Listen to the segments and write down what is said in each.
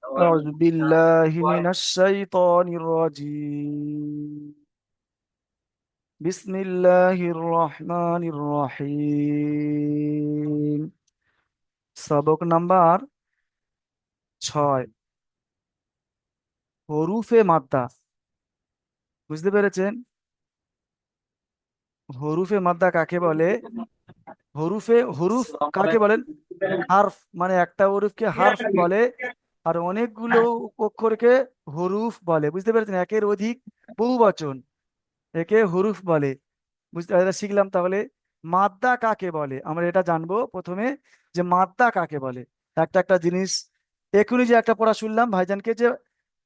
أعوذ بالله من الشيطان الرجيم. بسم الله الرحمن الرحيم। সবক নাম্বার 6, হরুফে মাদ্দা। বুঝতে পেরেছেন? হরুফে মাদ্দা কাকে বলে? হরুফ কাকে বলেন? হারফ, মানে একটা হরুফকে হারফ বলে, আর অনেকগুলো অক্ষরকে হরুফ বলে। বুঝতে পেরেছেন? একের অধিক বহু বচন, একে হরুফ বলে। বুঝতে এটা শিখলাম। তাহলে মাদ্দা কাকে বলে আমরা এটা জানবো প্রথমে, যে মাদ্দা কাকে বলে। একটা একটা জিনিস এখনই যে একটা পড়া শুনলাম ভাইজানকে, যে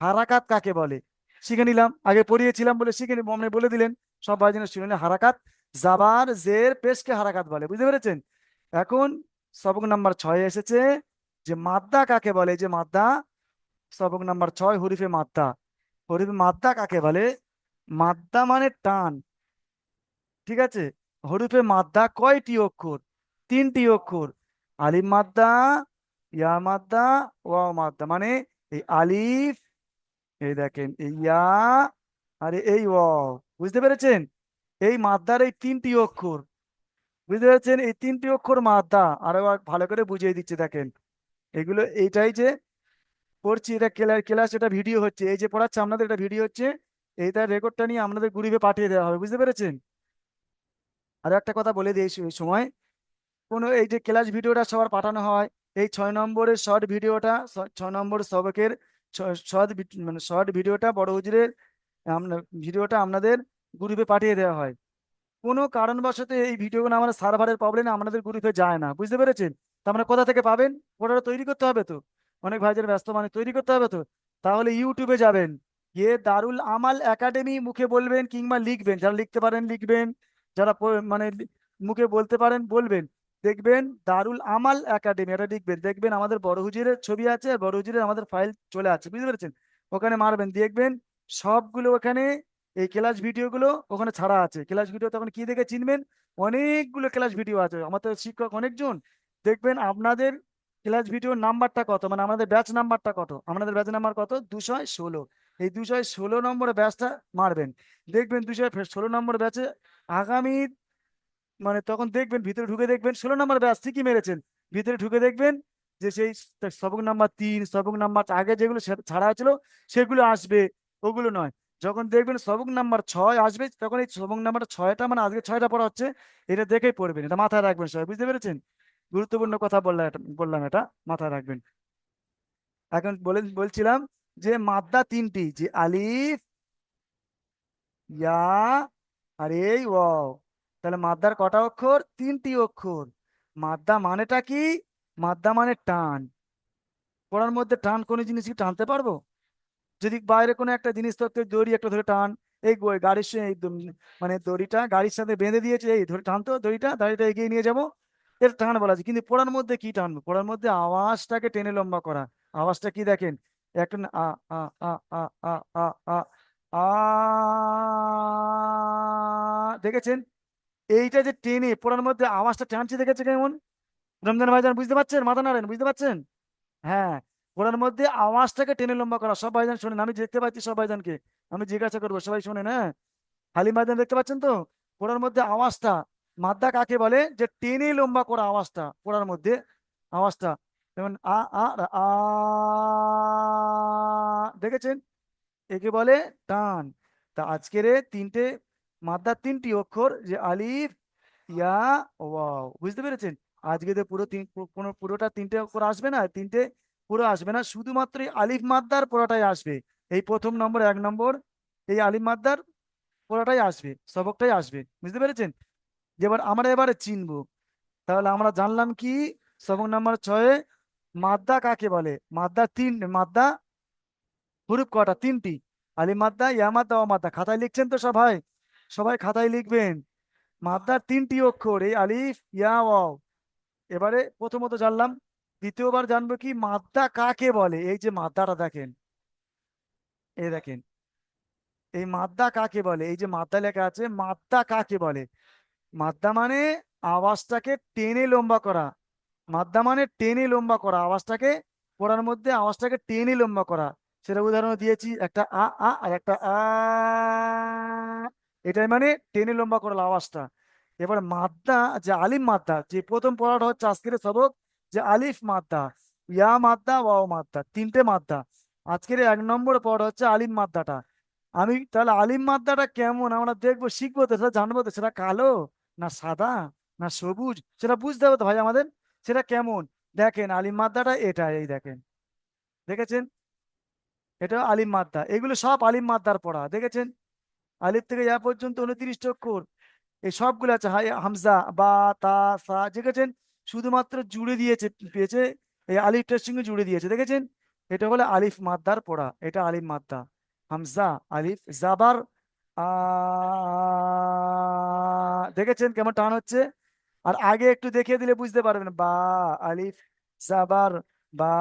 হারাকাত কাকে বলে শিখে নিলাম। আগে পড়িয়েছিলাম বলে শিখে মনে বলে দিলেন, সব ভাইজান শুনে হারাকাত, জাবার জের পেশকে হারাকাত বলে। বুঝতে পেরেছেন? এখন সবক নাম্বার 6 এসেছে, যে মাদ্দা কাকে বলে। যে মাদ্দা, সবক নাম্বার 6, হরিফে মাদ্দা। হরিফে মাদ্দা কাকে বলে? মাদ্দা মানে টান। ঠিক আছে? হরফে মাদ্দা কয়টি অক্ষর? 3টি অক্ষর। আলিফ মাদ্দা, ইয়া মাদ্দা, ওয়াও মাদ্দা। মানে এই আলিফ, এই দেখেন এই ইয়া, আর এই ওয়াও। বুঝতে পেরেছেন? এই মাদ্দার এই 3টি অক্ষর। বুঝতে পেরেছেন? এই 3টি অক্ষর মাদ্দা। আরো ভালো করে বুঝিয়ে দিচ্ছে, দেখেন এগুলো। এইটাই যে পড়ছি, এটা ক্লাস, এটা ভিডিও হচ্ছে, এই যে পড়াচ্ছে আপনাদের, এটা ভিডিও হচ্ছে। এইটার রেকর্ডটা নিয়ে আপনাদের গ্রুপে পাঠিয়ে দেওয়া হবে। বুঝতে পেরেছেন? আর একটা কথা বলে দিই, এই সময় কোনো এই যে ক্লাস ভিডিওটা সবার পাঠানো হয়, এই 6 নম্বরের শর্ট ভিডিওটা, 6 নম্বর সবকের মানে শর্ট ভিডিওটা বড় হুজুরের ভিডিওটা আপনাদের গ্রুপে পাঠিয়ে দেওয়া হয়। কোনো কারণবশত এই ভিডিওগুলো আমাদের সার্ভারের প্রবলেমে আমাদের গ্রুপে যায় না। বুঝতে পেরেছেন? তা আমরা কোথা থেকে পাবেন? ওটা তৈরি করতে হবে তো। অনেক ভাইদের ব্যস্ত, মানে তৈরি করতে হবে তো। তাহলে ইউটিউবে যাবেন, গিয়ে দারুল আমাল একাডেমি মুখে বলবেন, কিংবা লিখবেন, যারা লিখতে পারেন লিখবেন, যারা মানে মুখে বলতে পারেন বলবেন। দেখবেন দারুল আমাল একাডেমি, এটা লিখবেন, দেখবেন আমাদের বড় হুজুরের ছবি আছে, আর বড় হুজুরের আমাদের ফাইল চলে আছে। বুঝতে পেরেছেন? ওখানে মারবেন, দেখবেন সবগুলো ওখানে, এই ক্লাস ভিডিওগুলো ওখানে ছাড়া আছে। ক্লাস ভিডিও তখন কি দেখে চিনবেন? অনেকগুলো ক্লাস ভিডিও আছে, আমাদের শিক্ষক অনেকজন। দেখবেন আপনাদের ক্লাস ভিডিওর নাম্বারটা কত, মানে আমাদের ব্যাচ নাম্বারটা কত, আমাদের ব্যাচ নাম্বার কত, 216। এই 216 নম্বর ব্যাচটা মারবেন, দেখবেন 216 নম্বর ব্যাচে আগামী, মানে তখন দেখবেন ভিতরে ঢুকে দেখবেন 16 নম্বর ব্যাচ ঠিকই মেরেছেন। ভিতরে ঢুকে দেখবেন যে সেই সবক নাম্বার 3, সবক নাম্বার আগে যেগুলো ছাড়া হয়েছিল সেগুলো আসবে, ওগুলো নয়। যখন দেখবেন সবক নাম্বার 6 আসবে, তখন এই সবক নাম্বার 6টা, মানে আজকে 6টা পড়া হচ্ছে, এটা দেখেই পড়বেন। এটা মাথায় রাখবেন সবাই। বুঝতে পেরেছেন? গুরুত্বপূর্ণ কথা বললাম, এটা মাথায় রাখবেন। এখন বলছিলাম যে মাদ্দা 3টি, যে আলিফ, ইয়া, আর এই ওয়াও। তাহলে মাদ্দার কটা অক্ষর? 3টি অক্ষর। মাদ্দা মানেটা কি? মাদ্দা মানে টান। পড়ার মধ্যে টান, কোনো জিনিস কি টানতে পারবো? যদি বাইরে কোনো একটা জিনিস, তো দড়ি একটা ধরে টান, এই গাড়ির মানে দড়িটা গাড়ির সাথে বেঁধে দিয়েছে, এই ধরে টানতো দড়িটা, দাড়িটা এগিয়ে নিয়ে যাবো, এর টান বলা আছে। কিন্তু পড়ার মধ্যে কি টানবো? পড়ার মধ্যে আওয়াজটাকে টেনে লম্বা করা। আওয়াজটা কি দেখেন? একটা আ আ আ আ আ আ আ আ, দেখেছেন? এইটা যে টেনে পড়ার মধ্যে আওয়াজটা টানছে, দেখেছে কেমন? রমজান ভাইজান বুঝতে পারছেন? মাথা নাড়েন, বুঝতে পারছেন? হ্যাঁ, পড়ার মধ্যে আওয়াজটাকে টেনে লম্বা করা। সব ভাইজান শোনেন, আমি দেখতে পাচ্ছি সব ভাইজানকে, আমি জিজ্ঞাসা করবো, সবাই শোনেন, হ্যাঁ? হালিম ভাইজান দেখতে পাচ্ছেন তো? পড়ার মধ্যে আওয়াজটা, মাদ্দা কাকে বলে? যে টেনে লম্বা করা আওয়াজটা, পড়ার মধ্যে আওয়াজটা, যেমন আ আ আ, দেখেছেন? একে বলে টান। তা আজকের এ 3টে মাদ্দার 3টি অক্ষর, যে আলিফ, ইয়া, ওয়াও। বুঝতে পেরেছেন? আজকে তো পুরোটা 3টে অক্ষর আসবে না, 3টে পুরো আসবে না, শুধুমাত্র এই আলিফ মাদ্দার পুরোটাই আসবে। এই প্রথম নম্বর, 1 নম্বর, এই আলিফ মাদ্দার পুরোটাই আসবে, সবকটাই আসবে। বুঝতে পেরেছেন? যেবার আমরা এবারে চিনবো, তাহলে আমরা জানলাম কি, সবক নাম্বার 6 মাদ্দা কাকে বলে। মাদ্দা হুরুফ কটা? 3টি। আলিফ মাদ্দা, ইয়া মাদ্দা, ও মাদ্দা। খাতায় লিখছেন তো সবাই? সবাই খাতায় লিখবেন। মাদ্দার 3টি অক্ষর, এই আলিফ, ইয়া, ওয়াও। এবারে প্রথমত জানলাম, দ্বিতীয়বার জানবো কি, মাদ্দা কাকে বলে। এই যে মাদ্দাটা দেখেন, এই দেখেন, এই মাদ্দা কাকে বলে, এই যে মাদ্দা লেখা আছে, মাদ্দা কাকে বলে? মাদ্দা মানে আওয়াজটাকে টেনে লম্বা করা। মাদ্দা মানে টেনে লম্বা করা, আওয়াজটাকে পড়ার মধ্যে আওয়াজটাকে টেনে লম্বা করা। সেটা উদাহরণ দিয়েছি, একটা আ আ আর একটা আ, এটাই মানে টেনে লম্বা করা আওয়াজটা। এবার মাদ্দা, যে আলিফ মাদ্দা, যে প্রথম পড়াটা হচ্ছে আজকের সবক, যে আলিফ মাদ্দা, ইয়া মাদ্দা, ওয়াও মাদ্দা, তিনটে মাদ্দা। আজকের 1 নম্বর পড়া হচ্ছে আলিম মাদ্দাটা। আমি তাহলে আলিম মাদ্দাটা কেমন আমরা দেখবো, শিখবো তো, সেটা জানবো তো, সেটা কালো না সাদা না সবুজ, সেটা বুঝতে হবে তো ভাই আমাদের। সেটা কেমন, দেখেন আলিম মাদ্দাটা এটা, এই দেখেন, দেখেছেন, এটা আলিম মাদ্দা, এগুলো সব আলিম মাদ্দার পড়া, দেখেছেন। আলিফ থেকে ইয়া পর্যন্ত 29টা অক্ষর, এই সবগুলো আছে, হামজা, বা, তা, সা, দেখেছেন। শুধুমাত্র জুড়ে দিয়েছে, পেয়েছে, এই আলিফটার সঙ্গে জুড়ে দিয়েছে, দেখেছেন। এটা হলো আলিফ মাদ্দার পড়া, এটা আলিফ মাদ্দা। হামজা, আলিফ, জাবার, আ, দেখেছেন কেমন টান হচ্ছে। আর আগে একটু দেখিয়ে দিলে বুঝতে পারবেন, বা, আলিফ, জাবার, বা,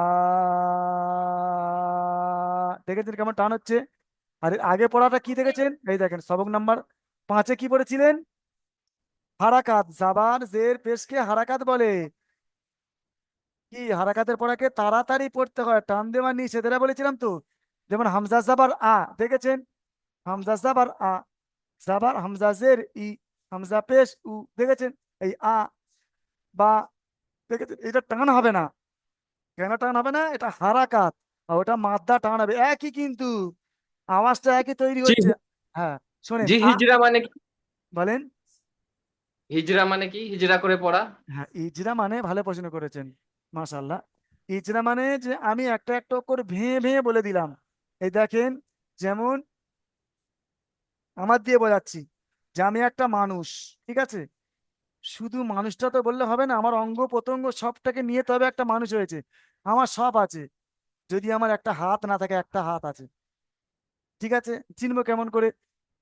দেখেছেন কেমন টান হচ্ছে। আর এর আগে পড়াটা কি দেখেছেন, এই দেখেন সবক নাম্বার 5-এ কি পড়েছিলেন, হারাকাত, জাবার জের পেশকে হারাকাত বলে। কি হারাকাতের পড়াকে তাড়াতাড়ি পড়তে হয়, টান দেওয়া নিষেধ, এরা বলেছিলাম তো। যেমন হামজা জাবার আ, দেখেছেন, হামজা জাবার আ, জাবার হামজা জের ই, হামজা পেশ উ, দেখেছেন, এই আ, বা, দেখেছেন, এটা টান হবে না। কেন টান হবে না, এটা হারাকাত, আর ওটা মাদ্দা টান হবে, একই কিন্তু আওয়াজটা একই তৈরি জি। হচ্ছে। হ্যাঁ, শোনেন জি, হিজড়া মানে কি? বলেন। হিজড়া মানে কি, হিজড়া করে পড়া? হ্যাঁ, ইজরা মানে, ভালো প্রশ্ন করেছেন, মাশাআল্লাহ। ইজরা মানে যে আমি একটা একটা করে ভেঙে ভেঙে বলে দিলাম, এই দেখেন, যেমন আমার দিয়ে বোঝাচ্ছি, যে আমি একটা মানুষ, ঠিক আছে, শুধু মানুষটা তো বললে হবে না, আমার অঙ্গ প্রত্যঙ্গ সবটাকে নিয়ে তবে একটা মানুষ হয়েছে। আমার সব আছে, যদি আমার একটা হাত না থাকে, একটা হাত আছে, ঠিক আছে, চিনবো কেমন করে,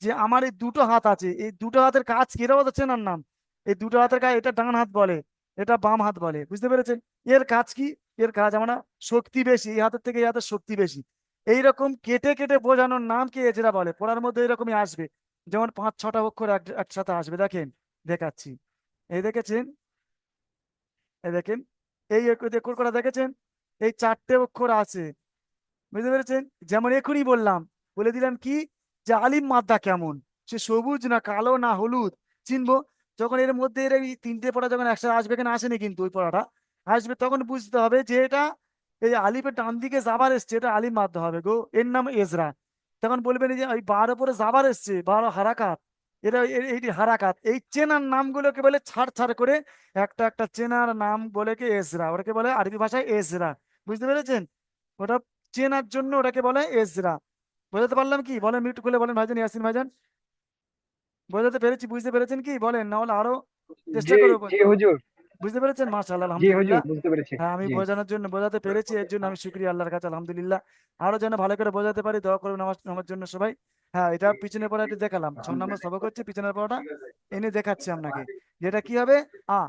যে আমার এই দুটো হাত আছে, এই দুটো হাতের কাজ কি, এটাও তো চেনার নাম। এই দুটো হাতের কাজ, এটা ডান হাত বলে, এটা বাম হাত বলে, বুঝতে পেরেছেন। এর কাজ কি, এর কাজ আমরা, শক্তি বেশি এই হাতের থেকে, এই হাতের শক্তি বেশি। এইরকম কেটে কেটে বোঝানোর নাম কি, এছাড়া বলে, পড়ার মধ্যে এরকমই আসবে। যেমন 5-6টা অক্ষর একসাথে আসবে, দেখেন, দেখাচ্ছি, এই দেখেছেন, এই দেখেন, এই অক্ষর করা দেখেছেন, এই 4টে অক্ষর আছে, বুঝতে পেরেছেন। যেমন এখনই বললাম, বলে দিলাম কি, যে আলিম মাদ্দা কেমন, সে সবুজ না কালো না হলুদ, চিনবো যখন এর মধ্যে এর এই 3টে পড়া যখন একসাথে আসবে, এখানে আসেনি কিন্তু ওই পড়াটা আসবে, তখন বুঝতে হবে যে এটা, এই আলিফের ডান দিকে জাবার এসছে, এটা আলিম মাদ্দা হবে গো, এর নাম এজরা। তখন বলবেন এই যে ওই বার উপরে জাবার এসছে, বার হারাকাত, এটা এইটি হারাকাত, এই চেনার নামগুলোকে বলে ছাড় ছাড় করে, একটা একটা চেনার নাম বলে কি এজরা, ওটাকে বলে আরবি ভাষায় এজরা, বুঝতে পেরেছেন। ওটা চেনার জন্য ওটাকে বলে এজরা। বোঝাতে পারলাম কি, বলেন মিউট খুলে বলেন ভাইজান, ইয়াসিন ভাইজান, বোঝাতে পেরেছি, বুঝতে পেরেছেন কি, বলেন, না হলে আরো চেষ্টা জি, করবো। জি হুজুর। বুঝতে পেরেছেন, মাশাআল্লাহ, জি হুজুর, আলহামদুলিল্লাহ। বুঝতে পেরেছি। হ্যাঁ, আমি জি। বোঝানোর জন্য, বোঝাতে পেরেছি এর জন্য আমি শুক্রিয়া আল্লাহর কাছে, আলহামদুলিল্লাহ। আরো যেন ভালো করে বোঝাতে পারি, দোয়া করবেন আমার আমার জন্য সবাই। হ্যাঁ, এটা পিছনের পড়াটি দেখালাম, 6 নম্বর সবক হচ্ছে পিছনের পড়াটা, এনে দেখাচ্ছি আপনাকে, যেটা কি হবে, আ,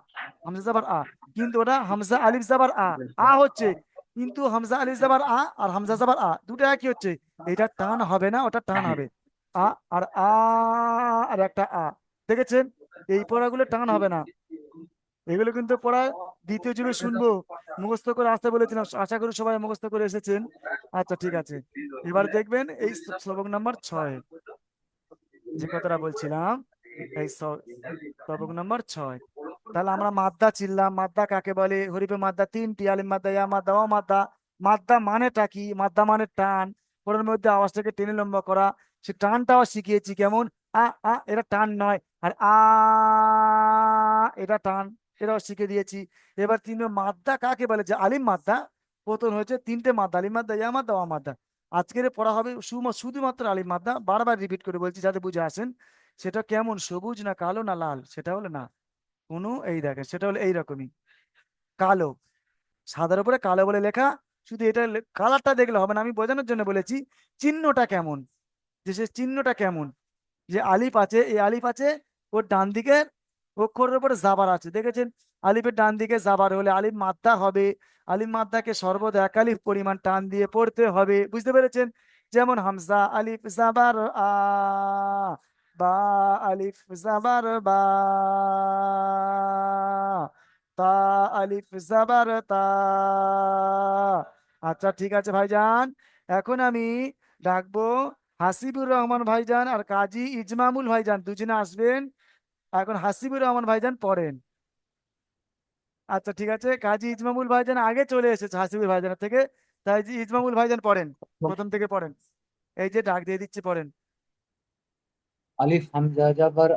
হামজা জাবার আ, কিন্তু ওটা হামজা আলিফ জাবার আ, আ হচ্ছে, কিন্তু হামজা আলিফ জাবার আ আর হামজা জাবার আ দুটো একই হচ্ছে। এটা টান হবে না, ওটা টান হবে, আ, আর আ, আর একটা আ, দেখেছেন, এই পড়াগুলো টান হবে না। এগুলো কিন্তু পড়া দ্বিতীয় যুগে শুনবো, মুখস্থ করে আসতে বলেছিলাম, আশা করি সবাই মুখস্থ করে এসেছেন। আচ্ছা, ঠিক আছে, এবার দেখবেন এই সবক নাম্বার 6, যে কথাটা বলছিলাম, এই সবক নাম্বার 6। তাহলে আমরা মাদ্দা চিনলাম, মাদ্দা কাকে বলে, হরিফে মাদ্দা 3টি, আলিম মাদ্দা, ইয়া মাদ্দা, ও মাদ্দা। মাদ্দা মানেটা কি, মাদ্দা মানে টান, ওর মধ্যে আওয়াজটাকে টেনে লম্বা করা, সে টানটাও শিখিয়েছি কেমন, আ, আ, এটা টান নয়, আর আ, এটা টান, এটাও শিখে দিয়েছি। এবার 3 মাদ্দা কাকে বলে, যে আলিম মাদ্দা, প্রথম হয়েছে 3টে মাদ্দা, আলিম মাদ্দা, ইয়া মাদ্দা, ওয়া মাদ্দা। আজকের পড়া হবে শুধুমাত্র আলিম মাদ্দা, বারবার রিপিট করে বলছি যাতে বুঝে আসেন। সেটা কেমন, সবুজ না কালো না লাল, সেটা হলো না কোনো, এই দেখেন, সেটা হলো এইরকমই, কালো, সাদার উপরে কালো বলে লেখা। শুধু এটা কালারটা দেখলে হবে না, আমি বোঝানোর জন্য বলেছি, চিহ্নটা কেমন, যে সে চিহ্নটা কেমন, যে আলিফ আছে, এই আলিফ আছে, ওর ডান দিকে অক্ষরের উপরে জাবার আছে, দেখেছেন। আলিফের ডান দিকে জাবার হলে আলিফ মাদ্দা হবে। আলিফ মাদ্দাকে সর্বদা একালিফ পরিমাণ টান দিয়ে পড়তে হবে, বুঝতে পেরেছেন। যেমন হামজা আলিফ জাবার আ, বা, আলিফ জাবার বা, তা আলিফ জাবার তা। আচ্ছা ঠিক আছে ভাইজান, এখন আমি ডাকবো হাসিবুর রহমান ভাইজান আর কাজী ইজমামুল ভাইজান, দুজনে আসবেন। এখন হাসিবুর রহমান ভাইজান পড়েন। আচ্ছা ঠিক আছে, কাজী ইজমামুল ভাইজান আগে চলে এসেছে হাসিবুর ভাইজানের থেকে, তাই যে ইজমামুল ভাইজান পড়েন, প্রথম থেকে পড়েন। এই যে ডাক দিয়ে দিচ্ছি, পড়েন। আলিফ হামজা জাবার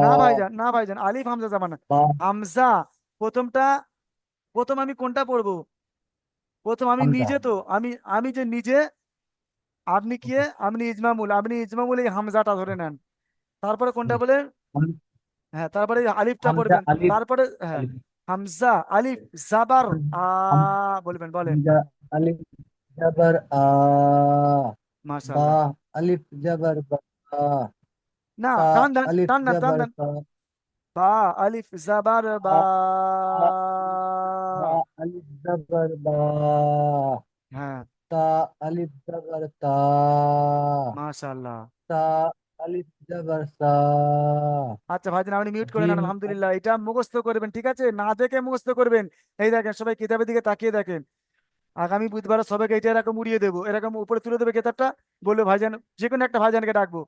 না ভাইজান, না ভাইজান, আলিফ হামজা যাবে না। বা হামজা প্রথমটা, প্রথম আমি কোনটা পড়বো? প্রথম আমি হামজা। নিজে তো, আমি আমি যে নিজে, আপনি কে? আপনি ইজমামুল, আপনি ইজমামুল এই হামজাটা ধরে নেন। তারপরে কোনটা বলে? হ্যাঁ, তারপরে এই আলিফটা হামজা পড়বেন, আলিফ তারপরে হ্যাঁ, আলিফ হামজা আলিফ জাবার আ, হাম- বলবেন, বলেন। হামজা আলিফ জাবার বা মাশাআল্লাহ। আলিফ জাবার বা না, তা টান দেন, আলিফ টান দেন, টান জাবার দেন। তা বা আলিফ জাবার বা। বা বা বা আলিফ জাবার বা হ্যাঁ, তা আলিফ জাবার তা মাশাআল্লাহ। তা আলিফ জাবার সা আচ্ছা ভাইজান, আপনি মিউট করে নেন, জিম আলহামদুলিল্লাহ। এটা মুখস্থ করবেন, ঠিক আছে, না দেখে মুখস্থ করবেন। এই দেখেন, সবাই কিতাবের দিকে তাকিয়ে দেখেন। আগামী বুধবার সবাইকে এটা এরকম উড়িয়ে দেবো, এরকম উপরে তুলে দেবে কেতাবটা, বলবে ভাইজান, যে কোনো একটা ভাইজানকে ডাকবো,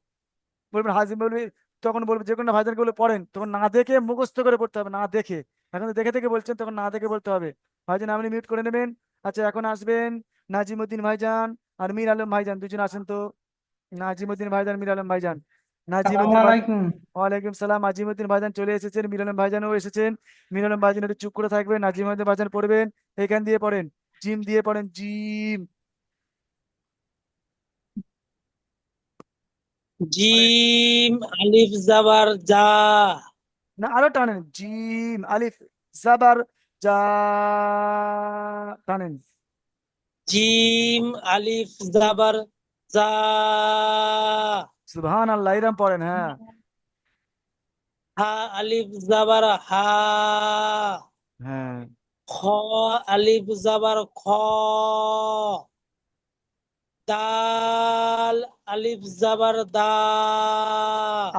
বলবেন হাজিম বলবি, তখন বলবো যে কোনো ভাইজানকে বলে পড়েন, তখন না দেখে মুখস্থ করে পড়তে হবে, না দেখে। এখন তো দেখে দেখে বলছেন, তখন না দেখে বলতে হবে। ভাইজান আপনি মিউট করে নেবেন। আচ্ছা, এখন আসবেন নাজিমুদ্দিন ভাইজান আর মীর আলম ভাইজান, দুজন আসেন তো। নাজিমুদ্দিন ভাইজান, মীর আলম ভাইজান। সালামু নাজিমুদ্দিন ভাইজান। আলাইকুম। ওয়ালাইকুম সালাম। নাজিমুদ্দিন ভাইজান চলে এসেছেন, মীর আলম ভাইজানও এসেছেন। মীর আলম ভাইজান একটু চুপ করে থাকবেন, নাজিমুদ্দিন ভাইজান পড়বেন। এখান দিয়ে পড়েন, জিম দিয়ে পড়েন, জিম। পড়েন। জিম আলিফ জাবার যা। না, আরো টানেন, জিম আলিফ জাবার যা, টানেন। জিম আলিফ জাবার যা। সুবহান আল্লাহ, এরম পড়েন, হ্যাঁ। হা আলিফ জাবার হা। হ্যাঁ, খ আলিফ জাবার খ। দাল আলিফ জাবার দা।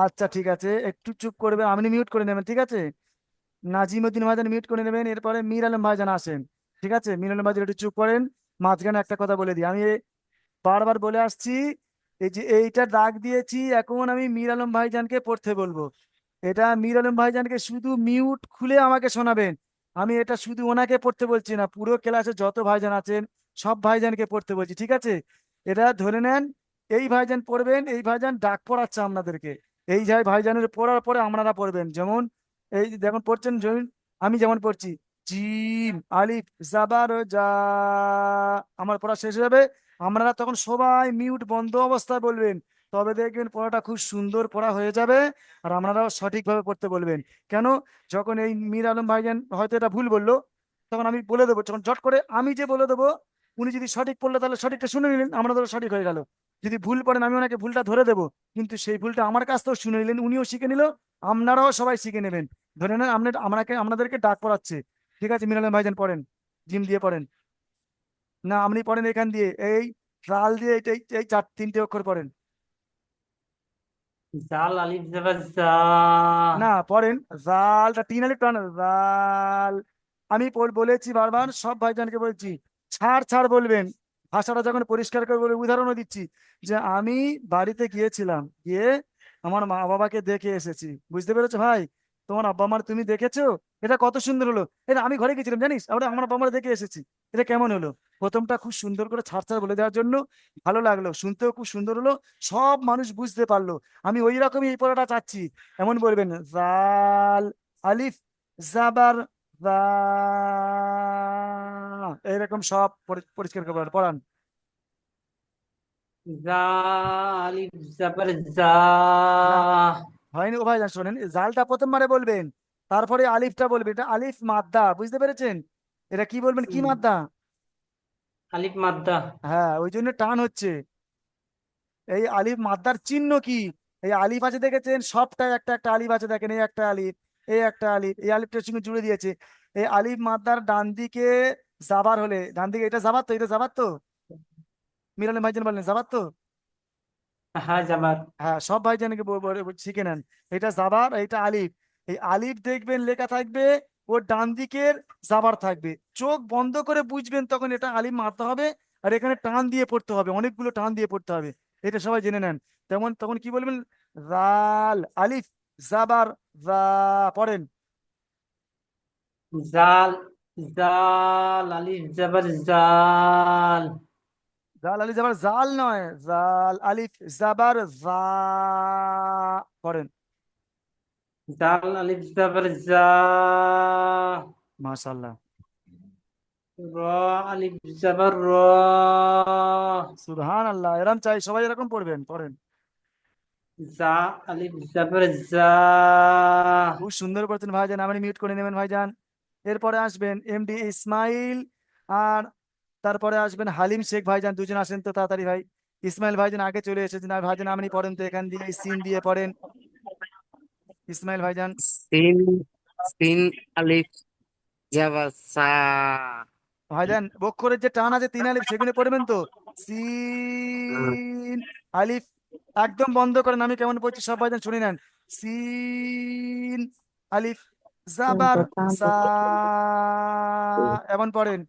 আচ্ছা ঠিক আছে, একটু চুপ করবেন, আপনি মিউট করে নেবেন, ঠিক আছে। নাজিমুদ্দিন ভাইজান মিউট করে নেবেন, এরপরে মীর আলম ভাইজান আসেন। ঠিক আছে, মীর আলম ভাইজান একটু চুপ করেন। মাঝখানে একটা কথা বলে দিই, আমি বারবার বলে আসছি, এই যে এইটা দাগ দিয়েছি, এখন আমি মীর আলম ভাইজানকে পড়তে বলবো। এটা মীর আলম ভাইজানকে শুধু মিউট খুলে আমাকে শোনাবেন। আমি এটা শুধু ওনাকে পড়তে বলছি না, পুরো ক্লাসে যত ভাইজান আছেন সব ভাইজানকে পড়তে বলছি, ঠিক আছে। এটা ধরে নেন, এই ভাইজান পড়বেন, এই ভাইজান ডাক পড়াচ্ছে আপনাদেরকে। এই যাই ভাইজানের পড়ার পরে আপনারা পড়বেন, যেমন এই যে যেমন পড়ছেন, যেমন আমি যেমন পড়ছি, জিম আলিফ জাবার যা, আমার পড়া শেষ হয়ে যাবে, আপনারা তখন সবাই মিউট বন্ধ অবস্থায় বলবেন। তবে দেখবেন পড়াটা খুব সুন্দর পড়া হয়ে যাবে, আর আপনারাও সঠিকভাবে পড়তে বলবেন। কেন? যখন এই মীর আলম ভাইজান হয়তো এটা ভুল বললো, তখন আমি বলে দেবো, যখন জট করে আমি যে বলে দেবো, উনি যদি সঠিক পড়লো তাহলে সঠিকটা শুনে নিলেন, আমরা ধরো সঠিক হয়ে গেল। যদি ভুল পড়েন, আমি ওনাকে ভুলটা ধরে দেবো, কিন্তু সেই ভুলটা আমার কাছ থেকেও শুনে নিলেন, উনিও শিখে নিল, আপনারাও সবাই শিখে নেবেন। ধরে নেন আপনি, আপনাদেরকে ডাক পড়াচ্ছে। ঠিক আছে, মীর আলম ভাইজান পড়েন, জিম দিয়ে পড়েন। না, আপনি পড়েন এখান দিয়ে, এই রাল দিয়ে, এই চার তিনটে অক্ষর পড়েন। জাল আলিফ জাবার যা। না, পড়েন জালটা, তিন আলিফ টান, জাল। আমি বলেছি বারবার, সব ভাইজানকে বলছি, ছাড় ছাড় বলবেন। ভাষাটা যখন পরিষ্কার করে বলে, উদাহরণও দিচ্ছি, যে আমি বাড়িতে গিয়েছিলাম, গিয়ে আমার মা বাবাকে দেখে এসেছি, বুঝতে পেরেছো ভাই? তোমার আব্বা মার তুমি দেখেছো? এটা কত সুন্দর হলো। এটা আমি ঘরে গেছিলাম জানিস, আমরা আমার আব্বা মার দেখে এসেছি। এটা কেমন হলো? প্রথমটা খুব সুন্দর করে ছাড় ছাড় বলে দেওয়ার জন্য ভালো লাগলো, শুনতেও খুব সুন্দর হলো, সব মানুষ বুঝতে পারলো। আমি ওই রকমই এই পড়াটা চাচ্ছি। এমন বলবেন, জাল আলিফ জাবার যা, এইরকম সব পরিষ্কার করে পড়ান। যা আলিফ জাবার যা। না, হয়নি ও ভাই, শোনেন, জালটা প্রথমবারে বলবেন, তারপরে আলিফটা বলবেন, এটা আলিফ মাদ্দা, বুঝতে পেরেছেন? এটা কি বলবেন, কি মাদ্দা? আলিফ মাদ্দা। হ্যাঁ, ওই জন্য টান হচ্ছে। এই আলিফ মাদ্দার চিহ্ন কি? এই আলিফ আছে দেখেছেন, সবটাই একটা একটা আলিফ আছে, দেখেন, এই একটা আলিফ, এই একটা আলিফ, এই আলিফটার সঙ্গে জুড়ে দিয়েছে। এই আলিফ মাদ্দার ডান দিকে জাবার হলে, ডান দিকে এটা জাবার তো, এটা জাবার তো, মির আলম ভাইজান বললেন জাবার তো। হ্যাঁ জাবার। হ্যাঁ, সব ভাইজানকে শিখে নেন, এটা জাবার, এটা আলিফ। এই আলিফ দেখবেন লেখা থাকবে ওর ডান দিকের জাবার থাকবে। চোখ বন্ধ করে বুঝবেন, তখন এটা আলিফ মারতে হবে। আর এখানে টান দিয়ে পড়তে হবে, অনেকগুলো টান দিয়ে পড়তে হবে। এটা সবাই জেনে নেন। তেমন তখন কি বলবেন? জাল আলিফ জাবার জা। পড়েন। জাল জাল আলিফ জাবার জাল। জাল আলিফ জাবার জাল নয়, জাল আলিফ জাবার জা। পড়েন। জাল আলিফ জাবার জা। মাশাআল্লাহ। র আলিফ জাবার র। সুবহান আল্লাহ, এরম চাই সবাই এরকম পড়বেন। পড়েন। জা আলিফ জাবার জা। খুব সুন্দর করছেন ভাইজান, আপনি মিউট করে নেবেন ভাইজান। এরপরে আসবেন এমডি ইসমাইল, আর তারপরে আসবেন হালিম শেখ ভাইজান। দুজন আসেন তো তাড়াতাড়ি ভাই। ইসমাইল ভাইজান আগে চলে এসেছেন, আর ভাইজান আপনি পড়েন তো, এখান দিয়ে সিন দিয়ে পড়েন। ইসমাইল ভাইজান। সিন সিন আলিফ জাবার সা। ভাইজান বক্ষরের যে টান আছে তিন আলিফ, সেগুলো পড়বেন তো। সিন আলিফ একদম বন্ধ করেন, আমি কেমন পড়ছি সব ভাইজান শুনে নেন। সিন আলিফ জাবার সা। এমন পড়েন।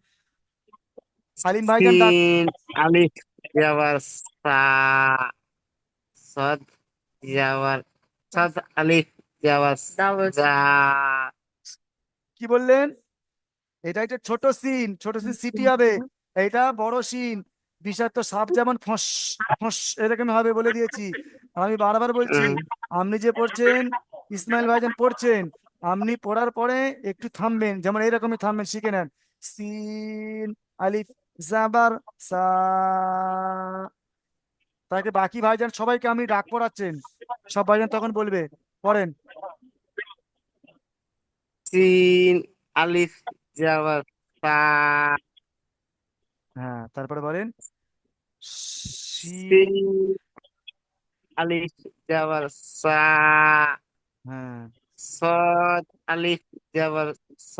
হালিম ভাইজান ডাক। সিন আলিফ জাবার সা। সদ জাবার সদ আলিফ জাবার যা। কি বললেন? এটা একটা ছোট সিন, ছোট সিন সিটি হবে। এটা বড় সিন, বিষাক্ত সাপ যেমন ফস ফস এরকম হবে বলে দিয়েছি। আর আমি বারবার বলছি, আপনি যে পড়ছেন, ইসমাইল ভাইজান পড়ছেন, আপনি পড়ার পরে একটু থামবেন, যেমন এইরকমই থামবেন, শিখে নেন। সিন আলিফ জাবার সা। তাকে বাকি ভাইজান সবাইকে আপনি ডাক পড়াচ্ছেন, সব ভাইজান তখন বলবে। পড়েন। সিন আলিফ জাবার সা। হ্যাঁ, তারপরে বলেন। শি। সিন আলিফ জাবার সা। হ্যাঁ। সদ আলিফ জাবার স।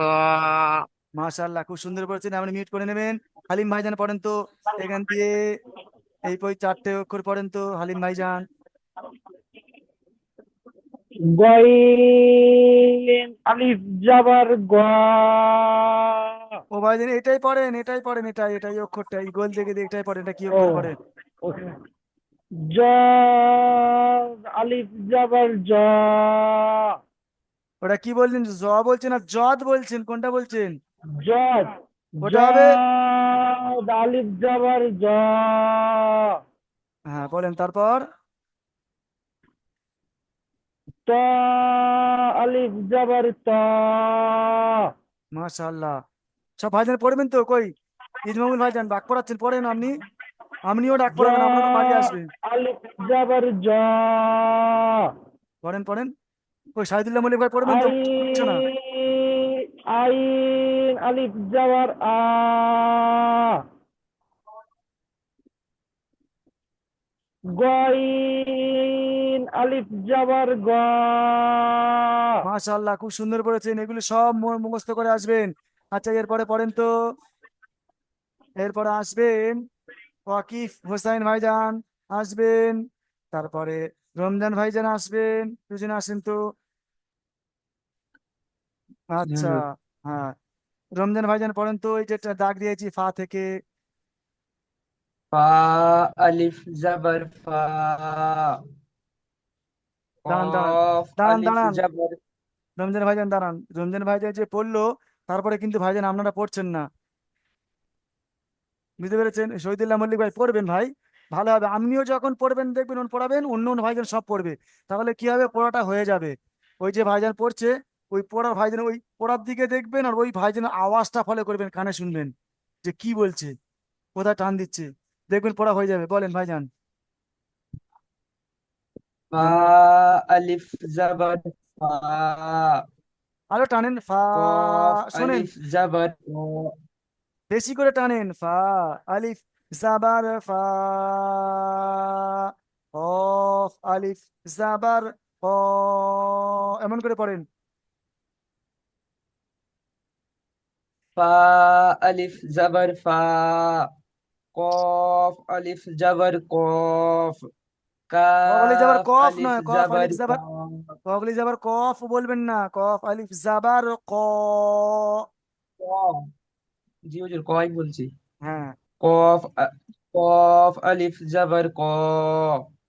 মাশাআল্লাহ, খুব সুন্দর করেছেন, আপনি মিউট করে নেবেন। হালিম ভাইজান পড়েন তো, এখান দিয়ে এই বই চারটে অক্ষর পড়েন তো হালিম ভাইজান। গইন আলিফ জাবার গ। ও ভাইজান এটাই পড়েন, এটাই পড়েন, এটাই এটাই অক্ষরটা, এই গোল দেখে দিয়ে এটাই পড়েন। এটা কি ও অক্ষর পড়েন? ওকে। জ আলিফ জাবার জ। ওটা কি বলছেন? জ বলছেন আর জদ বলছেন, কোনটা বলছেন? জদ ওটা হবে। জদ আলিফ জাবার জ। হ্যাঁ বলেন তারপর। ত আলিফ জাবার ত। মাশাআল্লাহ, সব ভাইজান পড়বেন তো। কই ইজমামুল ভাইজান ডাক পড়াচ্ছেন, পড়েন আপনি। আপনিও ডাক জ পড়াবেন, আপনারও বাড়ি আসবে। আলিফ জাবার জ। পড়েন পড়েন। ওই শাহিদুল্লাহ মল্লিক ভাই পড়বেন তো, আই বুঝছো না? আইন আলিফ জাবার আ। গইন আলিফ জাবার গ। মাশাআল্লাহ, খুব সুন্দর করেছেন, এগুলো সব মুখস্থ করে আসবেন। আচ্ছা এরপরে পড়েন তো। এরপরে আসবেন ওয়াকিফ হোসাইন ভাইজান আসবেন, তারপরে রমজান ভাইজান আসবেন। দুজনে আসেন তো। আচ্ছা। হ্যাঁ, রমজান ভাইজান পড়েন তো, এই যেটা দাগ দিয়েছি ফা থেকে। ফা আলিফ জাবার ফা। দাঁড়ান দাঁড়ান, কফ দাঁড়ান আলিফ দাঁড়ান। জাবার। রমজান ভাইজান দাঁড়ান, রমজান ভাইজান যে পড়লো, তারপরে কিন্তু ভাইজান আপনারা পড়ছেন না, বুঝতে পেরেছেন? শহীদুল্লাহ মল্লিক ভাই পড়বেন ভাই, ভালো হবে। আপনিও যখন পড়বেন দেখবেন ওন পড়াবেন, অন্য অন্য ভাইজান সব পড়বে, তাহলে কি হবে, পড়াটা হয়ে যাবে। ওই যে ভাইজান পড়ছে, ওই পড়ার ভাইজান ওই পড়ার দিকে দেখবেন, আর ওই ভাইজানের আওয়াজটা ফলো করবেন, কানে শুনবেন যে কি বলছে, কোথায় টান দিচ্ছে, দেখবেন পড়া হয়ে যাবে। বলেন ভাইজান। ফা হ্যাঁ আলিফ জাবার ফা। আরো টানেন ফা। কফ শোনেন, আলিফ জাবার ক। বেশি করে টানেন। ফা আলিফ জাবার ফা। অফ আলিফ জাবার অ। এমন করে পড়েন। ফা আলিফ জাবার ফা। কফ আলিফ জাবার কফ। কফ আলিফ জাবার কাফ কফ আলিফ নয়, কফ জাবার আলিফ জাবার, কা, কফ আলিফ জাবার কফ বলবেন না, কফ আলিফ জাবার ক। ক। জি হুজুর, কয় বলছি। হ্যাঁ, কফ কফ আলিফ জাবার ক,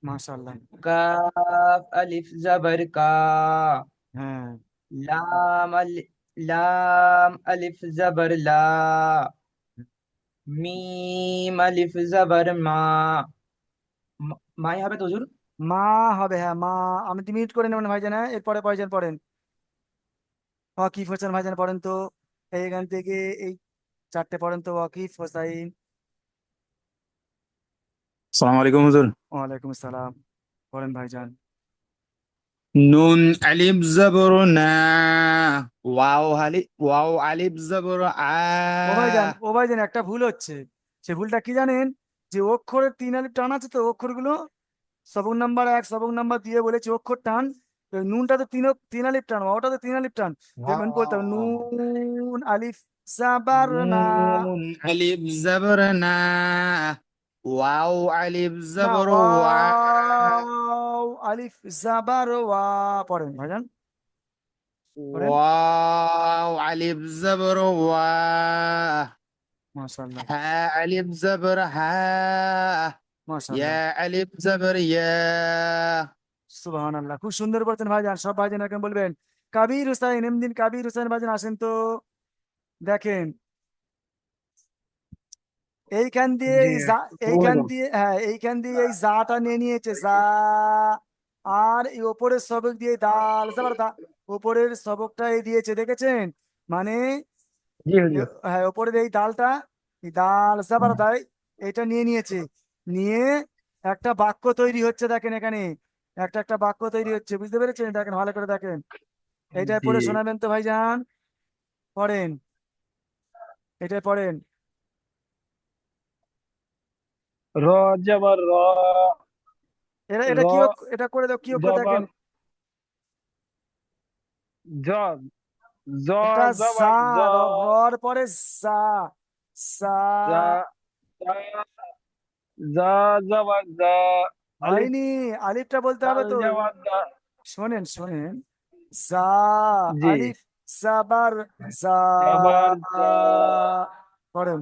মাশাআল্লাহ। কাফ আলিফ জাবার কা, হ্যাঁ, লাম আলিফ জাবার লা, মিম আলিফ জাবার মা। মাই হবে তো হুজুর? মা হবে, হ্যাঁ মা। আমি 2 মিনিট করে নেবেন ভাইজান, হ্যাঁ এরপরে ভাইজান পড়েন। ওয়াকিফ হোসেন ভাইজান পড়েন তো, এইখান থেকে এই 4টে পড়েন তো, ওয়াকিফ হোসাইন। সালাম আলাইকুম হুজুর। ওয়ালাইকুম আসসালাম, পড়েন ভাইজান। নুন আলিফ জবর না, ওয়াও আলিফ জবর আ। ও ভাইজান একটা ভুল হচ্ছে। সে ভুলটা কি জানেন? যে অক্ষরের 3 আলিফ টান আছে, তো অক্ষরগুলো সবক নাম্বার 1 সবক নাম্বার দিয়ে বলেছে অক্ষর টান। তো নুনটা তো 3 আলিফ টান, ওটা তো 3 আলিফ টান। দেখবেন বলতে হবে নুন আলিফ জাবার না। নুন আলিফ জবর না, ওয়াও আলিফ না, জবর ওয়া। ওয়াও আলিফ জাবার ওয়া। পড়েন ভাইজান, পড়েন। ওয়াও আলিফ জবর ওয়া, মাশাআল্লাহ, হা আলিফ জবর হা, ইয়া মাশাআল্লাহ, আলিফ জবর ইয়া। সুবহানাল্লাহ। খুব সুন্দর বলছেন ভাইজান, সব ভাইজান এরকম বলবেন। কাবির হুসাইন, এমদিন কাবির হুসাইন ভাইজান আসেন তো। দেখেন, এইখান দিয়ে জি, এই যা, আসসালামু এইখান আলাইকুম। দিয়ে, হ্যাঁ এইখান দিয়ে এই জাটা নিয়ে নিয়েছে যা। আর এই ওপরের সবক দিয়ে দাল জাবার দা, ওপরের সবকটা এই দিয়েছে, দেখেছেন? মানে জি হুজুর। হ্যাঁ ওপরের এই ডালটা, এই ডাল জাবার দায়, এটা নিয়ে নিয়েছে। নিয়ে একটা বাক্য তৈরি হচ্ছে, দেখেন এখানে একটা একটা বাক্য তৈরি হচ্ছে, বুঝতে পেরেছেন? দেখেন ভালো করে দেখেন, এইটাই জি, পড়ে শোনাবেন তো ভাইজান, পড়েন, এটাই পড়েন। র জবর র, এটা র এটা কি এটা করে দাও, কি অক্ষর জবর দেখেন? জ, জ এটা জবর যা, জ, রর পরে যা, যা। জা, জা, জা জবর জা, আলিফ, হয়নি, আলিফটা বলতে হবে দাল তো। জবর দা। শোনেন শোনেন, যা জি, আলিফ জাবার যা। জবর জা, পড়েন।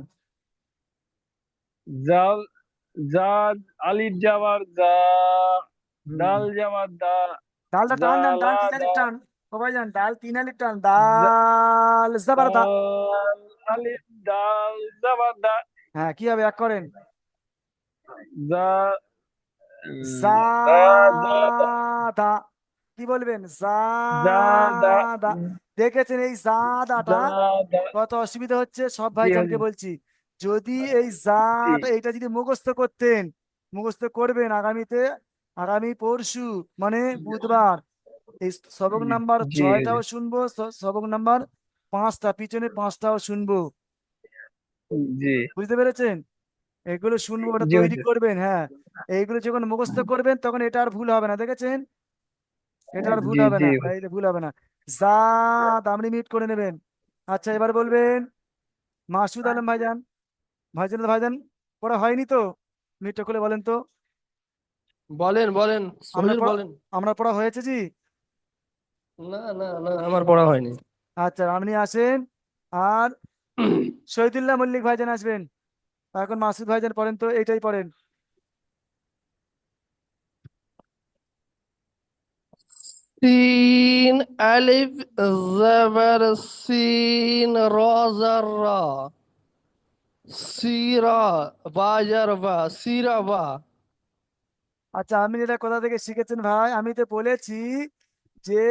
জাল, জা, আলিফ জবর জা, হুম, দাল জবর দা, ডালটা টান দেন, ডাল জালা 3 আলিফ দা, টান। সবাই যান, ডাল 3 আলিফ টান, জা, দাল জাবার দা। দাল, আলিফ দাল জবর দা, হ্যাঁ কি হবে, এক করেন। জা, দা, দা, দা, জাদা, কি বলবেন? দা, দা, জাদা। দেখেছেন এই জাদাটা দা, দা। কত অসুবিধা হচ্ছে? সব জি ভাইজানকে হুজুর। বলছি, যদি এই জি, জাটা এইটা যদি মুখস্থ করতেন, মুখস্থ করবেন আগামীতে, আগামী পরশু মানে বুধবার, এই সবক নাম্বার জি 6টাও হুজুর। শুনবো, সবক নাম্বার 5টা, পিছনে 5টাও শুনবো, জি, বুঝতে পেরেছেন? এগুলো শুনবো, ওটা জি তৈরি হুজুর। করবেন, হ্যাঁ। এইগুলো যখন মুখস্থ করবেন তখন এটা আর ভুল হবে না, দেখেছেন? এটা আর ভুল জি, হবে জি না, হুজুর। এই যে ভুল হবে না। জাদ আপনি মিট করে নেবেন। আচ্ছা এবার বলবেন মাসুদ আলম ভাইজান। ভাইজান ভাইজান, পড়া হয়নি তো? মিটটা খুলে বলেন তো। বলেন বলেন আমরা হুজুর পড়া, বলেন। আমরা পড়া হয়েছে জি। না না না, আমার পড়া হয়নি। আচ্ছা আপনি আসেন, আর শহীদুল্লাহ মল্লিক ভাইজান আসবেন। এখন মাসুদ ভাইজান পড়েন তো, এইটাই পড়েন। সিন আলিফ জবর সিন, র জর র, সিরা বাজার বা, সিরা বা। আচ্ছা আপনি এটা কোথা থেকে শিখেছেন ভাই? আমি তো বলেছি যে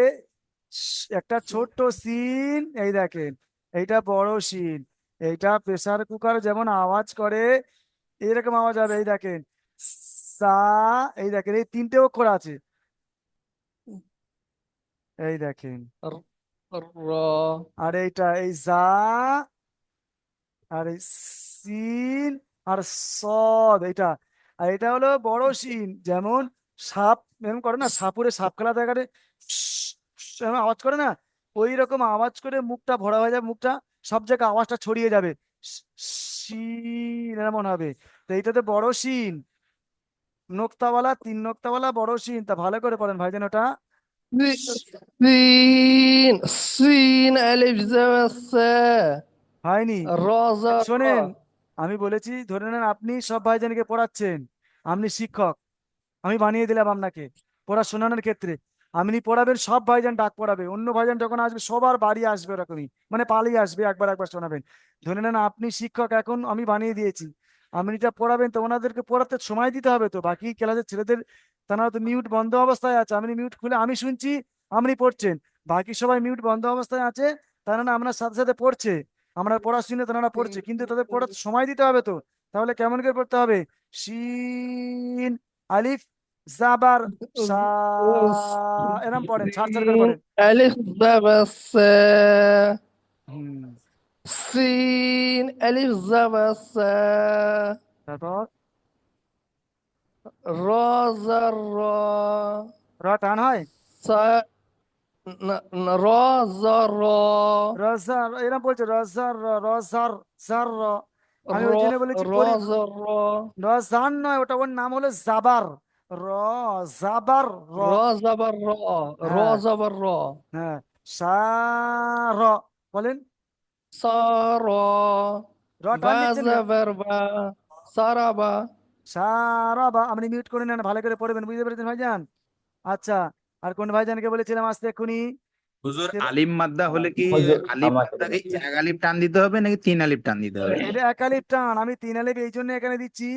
একটা ছোট্ট সিন, এই দেখেন এইটা বড় সিন, এইটা প্রেসার কুকার যেমন আওয়াজ করে এইরকম আওয়াজ হবে, এই দেখেন সা, এই দেখেন এই 3টে অক্ষর আছে, এই দেখেন। র, আর এইটা এই যা, আর এই সিন, আর সদ এইটা। আর এটা হলো বড় সিন, যেমন সাপ এরকম করে না, সাপুরে সাপ খেলা দেখারে এরকম আওয়াজ করে না, ওই রকম আওয়াজ করে মুখটা ভরা হয়ে যাবে, মুখটা সব জায়গায় আওয়াজটা ছড়িয়ে যাবে, শিন এমন হবে। তো এইটাতে বড় সিন, নোক্তাওয়ালা, 3 নোক্তাওয়ালা বড় শিন, তা ভালো করে পড়েন ভাইজান ওটা। سين سين ألف زبر سا হয়নি। را زر শোনেন, را আমি বলেছি ধরে নেন আপনি সব ভাইজানকে পড়াচ্ছেন, আপনি শিক্ষক, আমি বানিয়ে দিলাম আপনাকে পড়া শোনানোর ক্ষেত্রে। আপনি পড়াবেন, সব ভাইজান ডাক পড়াবে, অন্য ভাইজান যখন আসবে সবার বাড়ি আসবে এরকমই, মানে পালিয়ে আসবে, একবার একবার শোনাবেন। ধরে নেন আপনি শিক্ষক, এখন আমি বানিয়ে দিয়েছি, আপনি এটা পড়াবেন, তো ওনাদেরকে পড়াতে সময় দিতে হবে, তো বাকি ক্লাসের ছেলেদের তারা তো মিউট বন্ধ অবস্থায় আছে, আপনি মিউট খুলে আমি শুনছি, আপনি পড়ছেন, বাকি সবাই মিউট বন্ধ অবস্থায় আছে, তারা না আপনার সাথে সাথে পড়ছে, আমরা পড়া শুনে তারা পড়ছে, কিন্তু তাদের পড়াতে সময় দিতে হবে তো। তাহলে কেমন করে পড়তে হবে? শিন আলিফ জাবার সা, এরম পড়েন, ছাড় ছাড় করে سين পড়েন। ألف زبر سا হুম। سين ألف زبر سا তারপর را زر را টান হয়। سا را زر را রজার এরম বলছে, রজার রজার জার র। আমি ওই را জন্য বলেছি را زر را রজান নয়, ওটা ওর নাম হলো জাবার, র জাবার র। را زبر را را হ্যাঁ زبر را হ্যাঁ, সা র বলেন। سارا টান با দিচ্ছেন কেন? زبر با سارابا সারা বা, আপনি মিউট করে নেন, ভালো করে পড়বেন, বুঝতে পেরেছেন ভাইজান? আচ্ছা, আর কোন ভাইজানকে বলেছিলাম আসতে এক্ষুনি? হুজুর আলিম মাদ্দা হলে কি হুজুর আলিফ আমাকে মাদ্দাকে 1 আলিফ টান দিতে হবে নাকি 3 আলিফ টান দিতে হবে? এটা একালিপ টান, আমি 3 আলিপ এই জন্য এখানে দিচ্ছি,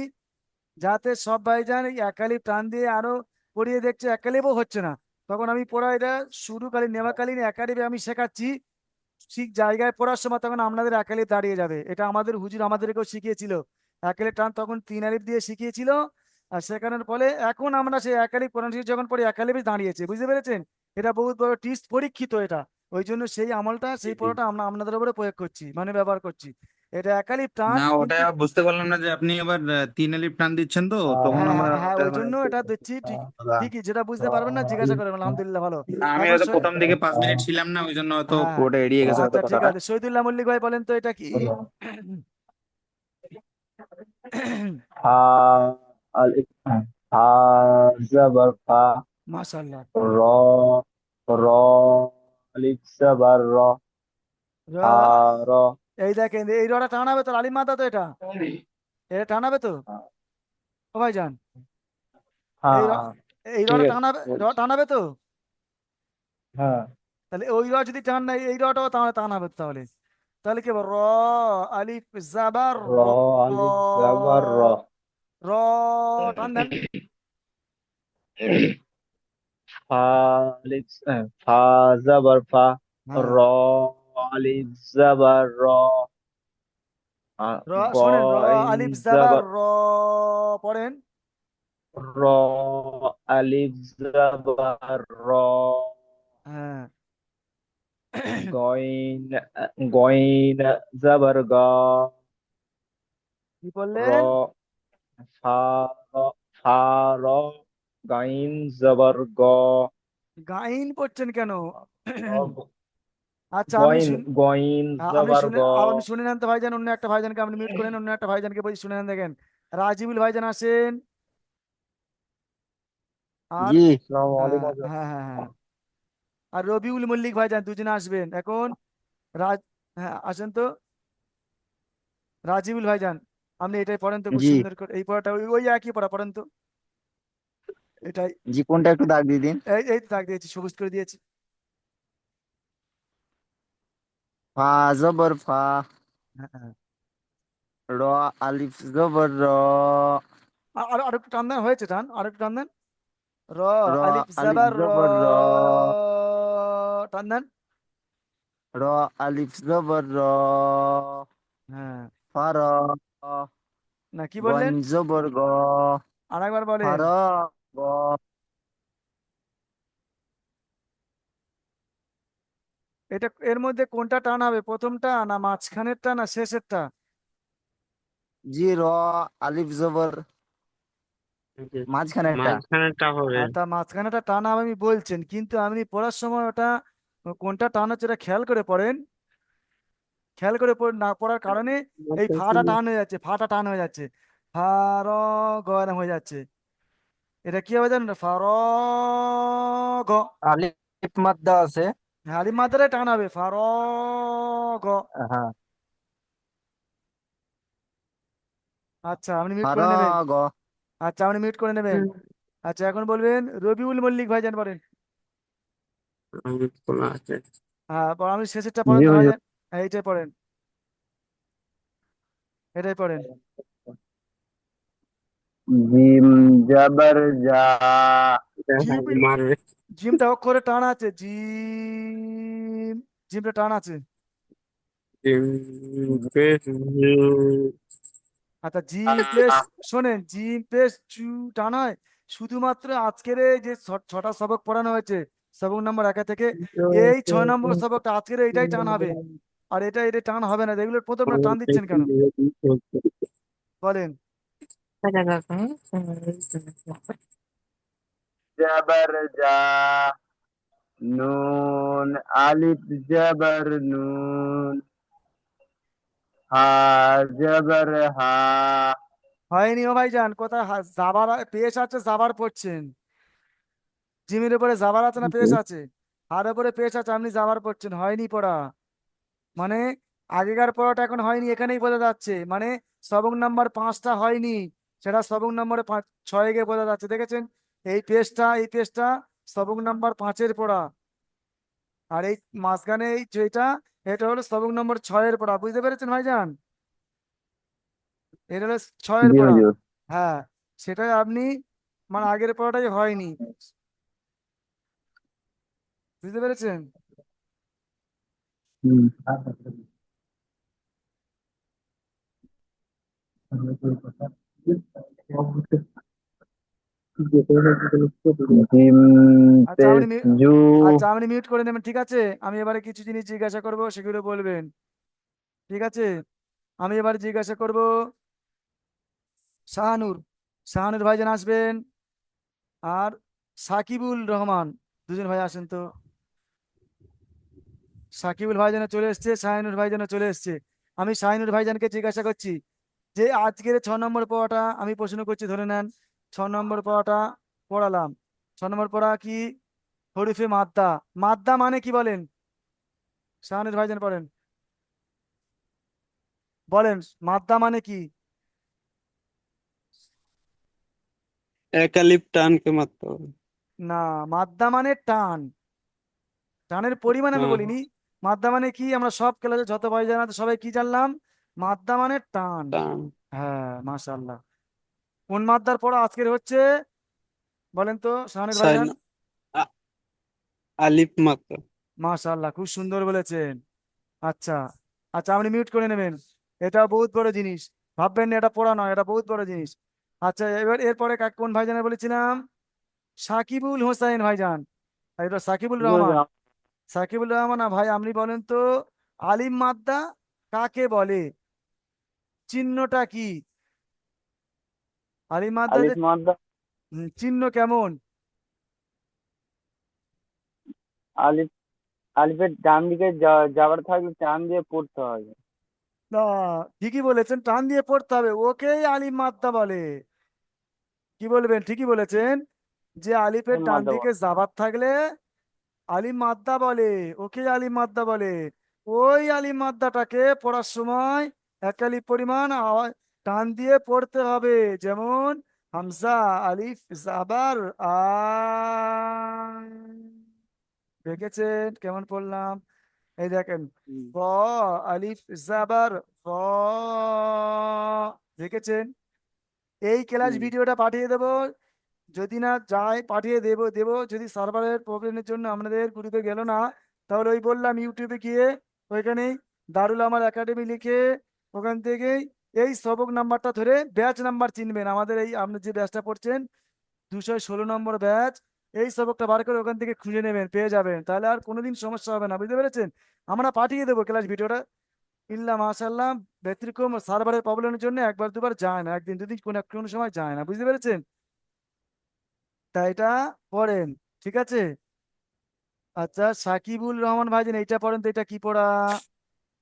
যাতে সব ভাইজান এই একালিপ টান দিয়ে আরো পড়িয়ে দেখছে একালিপও হচ্ছে না, তখন আমি পড়া এটা শুরুকালীন নেমাকালীন একালিপে আমি শেখাচ্ছি, ঠিক জায়গায় পড়ার সময় তখন আপনাদের একালিপ দাঁড়িয়ে যাবে। এটা আমাদের হুজুর আমাদেরকেও শিখিয়েছিল, একালিপ টান তখন 3 আলিপ দিয়ে শিখিয়েছিল, আর শেখানোর ফলে এখন আমরা সেই একালিপ কোরআন শরীফ যখন পড়ি একালিপে দাঁড়িয়েছে, বুঝতে পেরেছেন? এটা বহুত বড় টিস্ট পরীক্ষিত এটা, ওই জন্য সেই আমলটা সেই পড়াটা আমরা আপনাদের উপরে প্রয়োগ করছি, মানে ব্যবহার করছি। এটা একালিপ টান না, ওটা কিন্তু। বুঝতে পারলাম না যে আপনি আবার 3 আলিফ টান দিচ্ছেন, তো তখন হ্যাঁ আবার হ্যাঁ হ্যাঁ, ওটা ওই মানে জন্য এটা দিচ্ছি, ঠিক। ঠিকই, যেটা বুঝতে পারবেন না জিজ্ঞাসা করবেন, আলহামদুলিল্লাহ ভালো। আমি তারপর হয়তো প্রথম দিকে 5 মিনিট ছিলাম না, ওই জন্য হয়তো হ্যাঁ, ওটা এড়িয়ে গেছে হয়তো আচ্ছা ঠিক কথাটা। আছে, শহীদুল্লাহ মল্লিক ভাই বলেন তো এটা কি? ফা আলিফ ফা জবর ফা মাশাআল্লাহ। র র আলিফ জবর র ফা র, র এই দেখেন এই রটা টানাবে তো, আলিম মাদা তো এটা, এটা টানাবে তো ও ভাইজান, এই র, হ্যাঁ এই ঠিক রটা আছে টানাবে, বলছি। টানাবে তো, হ্যাঁ তাহলে ওই র যদি টান নাই এই রটাও টানাবে তো, তাহলে তাহলে কি হবে? র আলিফ জাবার র র, আলিফ জবর র র টান দেন। ফা আলিফ ফা জবর ফা হ্যাঁ, র আলিফ জবর র র, শোনেন, র গইন আলিফ জাবার জবর র পড়েন। র আলিফ জবর র হ্যাঁ। গইন গইন জবর গ কি র বললেন? ফা র ফা র গাইন জবর গ গাইন পড়ছেন কেন? আচ্ছা আপনি গইন শুন, গইন আপনি জবর গ শুনে, আপনি শুনে নেন তো ভাইজান, অন্য একটা ভাইজানকে আপনি মিউট করেন, অন্য একটা ভাইজানকে বলছি শুনে নেন, দেখেন রাজিবুল ভাইজান আসেন, আর জি আসসালামু হ্যাঁ আলাইকুম হ্যাঁ হ্যাঁ হ্যাঁ, আর রবিউল মল্লিক ভাইজান, দুজনে আসবেন এখন। রাজ, হ্যাঁ আসেন তো, রাজিবুল ভাইজান, আপনি এটাই পড়েন তো খুব জি সুন্দর করে, এই পড়াটা ওই ওই একই পড়া পড়েন তো, এটাই। জি কোনটা একটু দাগ দিয়ে দিন এই এই তো দাগ দিয়েছি, সবুজ করে দিয়েছি। ফা জবর ফা হ্যাঁ হ্যাঁ। র আলিফ জবর র আর আর একটু টান দেন, হয়েছে টান, আর একটু টান দেন। র র আলিফ আলিফ জাবার র, জবর র টান দেন। র আলিফ জবর র হ্যাঁ, ফার না কি গন বললেন? জবর গ আর একবার বলেন। ফার গ এটা এর মধ্যে কোনটা টান হবে, প্রথমটা না মাঝখানেরটা না শেষেরটা? জি র আলিফ জবর মাঝখানেরটা মাঝখানেরটা হবে। আর তা মাঝখানেটা টান হবে আমি বলছেন, কিন্তু আপনি পড়ার সময় ওটা কোনটা টান হচ্ছে এটা খেয়াল করে পড়েন, খেয়াল করে না পড়ার কারণে এই ফাটা টান হয়ে যাচ্ছে, ফাটা টান হয়ে যাচ্ছে, ফা র গ এরম হয়ে যাচ্ছে। এটা কি হবে জানেন? ফারগ। আলিফ মাদ্দা আছে। হ্যাঁ, আলিফ মাদ্রায় টান হবে, ফারগ। হ্যাঁ, আচ্ছা, আপনি মিউট করে নেবেন। ফারাগ। আচ্ছা, আপনি মিউট করে নেবেন। আচ্ছা, এখন বলবেন রবিউল মল্লিক ভাইজান পড়েন। হ্যাঁ, আপনি শেষেরটা পড়েন জি তো হুজুর। ভাইজান। হ্যাঁ, এইটাই পড়েন, এটাই পড়েন। জিম জাবার জা। জিম, জিমটা অক্ষরে টান আছে, জিম, জিমটা টান আছে। আচ্ছা, জিম পেশ, শোনেন, জিম পেশ চু টান হয় শুধুমাত্র আজকের এই যে ছটা সবক পড়ানো হয়েছে, সবক নম্বর 1 থেকে এই 6 নম্বর সবকটা আজকের এইটাই টান হবে। আর এটা টান হবে না, এগুলোর প্রথম না টান দিচ্ছেন কেন বলেন? জাবার জা। নুন। আলিফ জাবার নুন। হা জাবার হা। হয়নি ও ভাইজান, কোথায় জাবার পেশ আছে, জাবার পড়ছেন। জিমের উপরে জাবার আছে না পেশ আছে? আর উপরে পেশ আছে, আপনি জাবার পড়ছেন, হয়নি পড়া। মানে আগেকার পড়াটা এখন হয়নি, এখানেই বোঝা যাচ্ছে। মানে সবক নাম্বার 5টা হয়নি, সেটা সবক নম্বরে 6 গিয়ে বোঝা যাচ্ছে, দেখেছেন? এই পেজটা সবক নাম্বার 5-এর পড়া। আর এই মাঝখানে এই যেটা, এটা হলো সবক নম্বর 6-এর পড়া, বুঝতে পেরেছেন ভাইজান? এটা হলো 6-এর জি পড়া। হুজুর। হ্যাঁ, সেটাই আপনি, মানে আগের পড়াটাই হয়নি, বুঝতে পেরেছেন? হুম। জিম আচ্ছা, পেশ জু। আচ্ছা, আপনি মিউট করে নেবেন, ঠিক আছে? আমি এবারে কিছু জিনিস জিজ্ঞাসা করবো, সেগুলো বলবেন, ঠিক আছে? আমি এবার জিজ্ঞাসা করব শাহানুর, শাহানুর ভাইজান আসবেন, আর সাকিবুল রহমান, দুজন ভাই আসেন তো। সাকিবুল ভাইজান চলে এসছে, শাহিনুর ভাইজান চলে এসছে। আমি শাহিনুর ভাইজানকে জিজ্ঞাসা করছি যে আজকের 6 নম্বর পড়াটা আমি প্রশ্ন করছি, ধরে নেন 6 নম্বর পড়াটা পড়ালাম। 6 নম্বর পড়া কি? হরফে মাদ্দা। মাদ্দা মানে কি বলেন? শাহানুর ভাইজান পড়েন, বলেন মাদ্দা মানে কি? এক আলিফ টানকে মারতে হবে। না, মাদ্দা মানে টান, টানের পরিমাণ আমি হ্যাঁ, বলিনি। মাদ্দা মানে কি, আমরা সব ক্লাসে যত ভাই জানা তো সবাই কি জানলাম? মাদ্দা মানে টান। টান। হ্যাঁ, মাশাআল্লাহ। কোন মাদ্দার পড়া আজকের হচ্ছে বলেন তো শাহানুর সাইন। ভাইজান? আ- আলিফ মারতে হবে। মাশাআল্লাহ, খুব সুন্দর বলেছেন। আচ্ছা, আচ্ছা, আপনি মিউট করে নেবেন। এটা বহুত বড় জিনিস, ভাববেন না এটা পড়া নয়, এটা বহুত বড় জিনিস। আচ্ছা, এবার এরপরে কোন ভাইজানের বলেছিলাম? সাকিবুল হোসাইন ভাইজান। আর এটা সাকিবুল রহমান। সাকিবুল রহমান, না ভাই, আপনি বলেন তো আলিম মাদ্দা কাকে বলে, চিহ্নটা কি? আলিম মাদ্দা যে আলিফ মাদ্দা। চিহ্ন কেমন? আলিফ। আলিফের ডান দিকে যাবার থাকলে টান দিয়ে পড়তে হবে। না, ঠিকই বলেছেন, টান দিয়ে পড়তে হবে, ওকেই আলিম মাদ্দা বলে। কি বলবেন, ঠিকই বলেছেন, যে আলিফের আলিফ ডান মাদ্দা দিকে বলে। জাবাত থাকলে আলিম মাদ্দা বলে, ওকে আলিম মাদ্দা বলে। ওই আলিম মাদ্দাটাকে পড়ার সময় এক আলিফ পরিমাণ টান দিয়ে পড়তে হবে। যেমন হামজা, আলিফ জাবার আ, দেখেছেন কেমন পড়লাম? এই দেখেন, হুম। ক, আলিফ জাবার ক, দেখেছেন? এই ক্লাস হুম। ভিডিওটা পাঠিয়ে দেবো, যদি না যায় পাঠিয়ে দেবো যদি সার্ভারের প্রবলেমের জন্য আপনাদের গ্রুপে গেল না, তাহলে ওই বললাম ইউটিউবে গিয়ে ওইখানেই দারুল আমার একাডেমি লিখে ওখান থেকেই এই সবক নাম্বারটা ধরে ব্যাচ নাম্বার চিনবেন, আমাদের এই আপনি যে ব্যাচটা পড়ছেন 216 নম্বর ব্যাচ, এই সবকটা বার করে ওখান থেকে খুঁজে নেবেন, পেয়ে যাবেন, তাহলে আর কোনোদিন সমস্যা হবে না, বুঝতে পেরেছেন? আমরা পাঠিয়ে দেবো ক্লাস ভিডিওটা, ইল্লা মাশাল্লাহ। ব্যতিক্রম সার্ভারের প্রবলেমের জন্য একবার দুবার যায় না, একদিন দুদিন কোনো কোনো সময় যায় না, বুঝতে পেরেছেন? তা এটা পড়েন, ঠিক আছে? আচ্ছা, সাকিবুল রহমান ভাইজান এইটা পড়েন তো, এটা কি পড়া?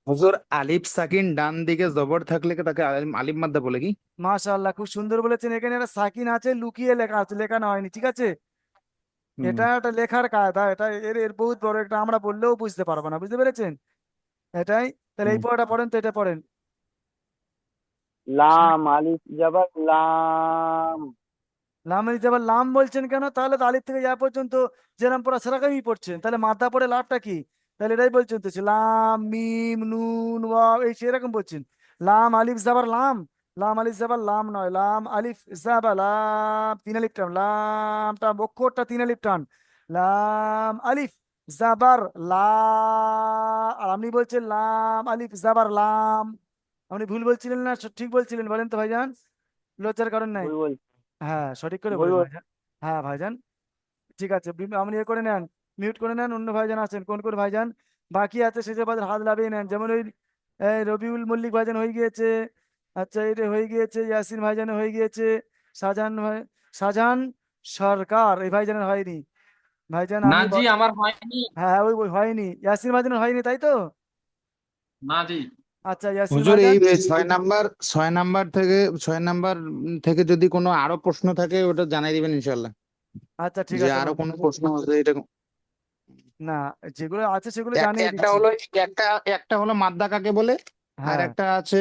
হুজুর আলিফ সাকিন ডান দিকে জবর থাকলে কি তাকে আলিফ মাদ্দা বলে কি? মাশাআল্লাহ, খুব সুন্দর বলেছেন। এখানে একটা সাকিন আছে, লুকিয়ে লেখা আছে, লেখানো হয়নি, ঠিক আছে। হুম এটা একটা লেখার কায়দা, এটা এর এর বহুত বড়, একটা আমরা বললেও বুঝতে পারবো না, বুঝতে পেরেছেন? এটাই। তাহলে এই হুম। পড়াটা পড়েন তো, এটা পড়েন। লাম আলিফ জবর লাম। লাম আবার লাম বলছেন কেন? তাহলে তো আলিফ থেকে ইয়া পর্যন্ত যেরাম পড়া সেরকমই পড়ছেন, তাহলে মাথা পড়ে লাভটা কি? তাহলে এটাই বলছেন তো, লাম মিম নুন ওয়াও, এই সেরকম বলছেন। লাম আলিফ জাবার লাম, লাম আলিফ জাবার লাম নয়, লাম আলিফ জাবা লাম, তিন আলিফ টান, লামটা অক্ষরটা তিন আলিফ টান, লাম আলিফ জাবার লা। আর আপনি বলছেন লাম আলিফ জাবার লাম। আপনি ভুল বলছিলেন না ঠিক বলছিলেন? বলেন তো ভাইজান, লজ্জার কারণ নাই। ভুল বলছি, হ্যাঁ, সঠিক করে ভুল বলেন বলছি। ভাইজান। হ্যাঁ ভাইজান, ঠিক আছে। আপনি ইয়ে করে নেন, মিউট করে নেন। অন্য ভাইজান আছেন, কোন কোন ভাইজান বাকি আছে সে সব হাত লাভিয়ে নেন। যেমন ওই রবিউল মল্লিক ভাইজান হয়ে গিয়েছে, আচ্ছা এটা হয়ে গিয়েছে, ইয়াসিন ভাইজান হয়ে গিয়েছে, শাহজাহান শাহজাহান সরকার এই ভাইজানের হয়নি। ভাইজান না আপনি জি, আমার হয়নি। হ্যাঁ ওই ওই হয়নি, ইয়াসিন ভাইজানের হয়নি, তাই তো? না জি। আচ্ছা ইয়াসিন হুজুর এই ভাইজান, এই 6 নাম্বার থেকে যদি কোনো আরো প্রশ্ন থাকে ওটা জানাই দিবেন ইনশাল্লাহ। আচ্ছা ঠিক যে আছে আরো কোনো প্রশ্ন আছে এটা। না, যেগুলো আছে সেগুলো এক- জানিয়ে একটা দিচ্ছি। হলো একটা একটা হলো মাদ্দা কাকে বলে, আর হ্যাঁ একটা আছে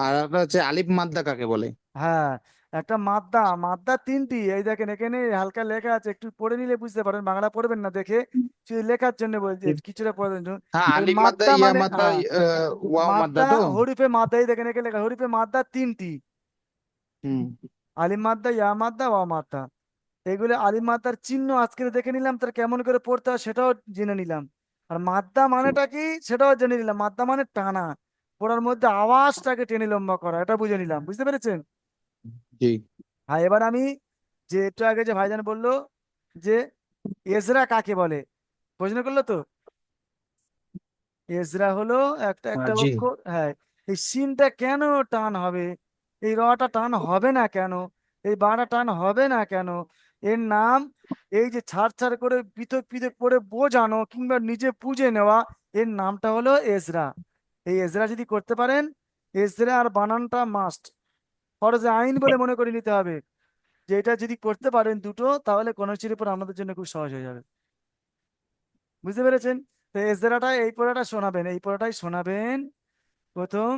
আর একটা হচ্ছে আলিফ মাদ্দা কাকে বলে। হ্যাঁ, একটা মাদ্দা, মাদ্দা তিনটি, এই দেখেন এখানে হালকা লেখা আছে, একটু পড়ে নিলে বুঝতে পারেন, বাংলা পড়বেন না দেখে, শুধু লেখার জন্য বলছি, কিছুটা পড়ার জন্য। হ্যাঁ, এই আলিফ মাদ্দা মাদ্দা ইয়া মানে মাদ্দা হ্যাঁ, ওয়াও মাদ্দা মাদ্দা তো। হরিফে মাদ্দা, এই দেখেন এখানে লেখা হরিফে মাদ্দা তিনটি, হুম। আলিম মাদ্দা, ইয়া মাদ্দা, ওয়া মাদ্দা। এগুলো আলিম মাদ্দার চিহ্ন আজকে দেখে নিলাম, তার কেমন করে পড়তে হয় সেটাও জেনে নিলাম। আর মাদ্দা মানেটা কি সেটাও জেনে নিলাম। মাদ্দা মানে টানা, পড়ার মধ্যে আওয়াজটাকে টেনে লম্বা করা, এটা বুঝে নিলাম, বুঝতে পেরেছেন? জি। হ্যাঁ, এবার আমি যে একটু আগে যে ভাইজান বললো যে এজরা কাকে বলে, প্রশ্ন করলো তো। এজরা হলো একটা একটা জি। অক্ষর, হ্যাঁ। এই সিনটা কেন টান হবে, এই রটা টান হবে না কেন, এই বাটা টান হবে না কেন? এর নাম, এই যে ছাড় ছাড় করে পৃথক পৃথক করে বোঝানো কিংবা নিজে পুজে নেওয়া, এর নামটা হলো এজরা। এই এজরা যদি করতে পারেন, এজরা আর বানানটা মাস্ট, ফরজে আইন বলে মনে করে নিতে হবে, যে এটা যদি করতে পারেন দুটো, তাহলে কোন কিছুর উপর আমাদের জন্য খুব সহজ হয়ে যাবে, বুঝতে পেরেছেন? তো এজরাটা এই পড়াটা শোনাবেন, এই পড়াটাই শোনাবেন প্রথম।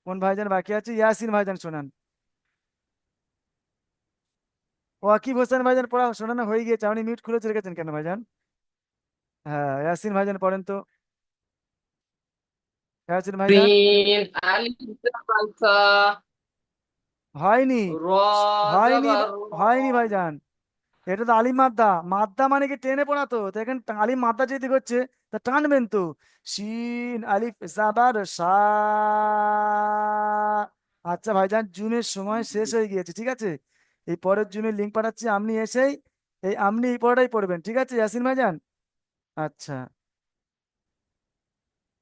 কোন ভাইজান বাকি আছে? ইয়াসিন ভাইজান শোনান। ওয়াকিব হোসেন ভাইজান পড়া শোনানো হয়ে গিয়েছে, আপনি মিউট খুলে রেখেছেন কেন ভাইজান? হ্যাঁ ইয়াসিন ভাইজান পড়েন তো, ইয়াসিন ভাইজান। সিন আলিফ জাবার সা, হয়নি, র হয়নি, জাবার র। হয়নি ভাইজান। এটা তো আলিম মাদ্দা, মাদ্দা মানে কি টেনে পড়া, তো তো এখানে আলিম মাদ্দা যদি করছে তা টানবেন তো। শিন আলিফ জাবার সা। আচ্ছা ভাইজান, জুমের সময় শেষ হয়ে গিয়েছে, ঠিক আছে। এই পরের জুমের লিঙ্ক পাঠাচ্ছি, আপনি এসেই এই আপনি এই পড়াটাই পড়বেন, ঠিক আছে ইয়াসিন ভাইজান? আচ্ছা।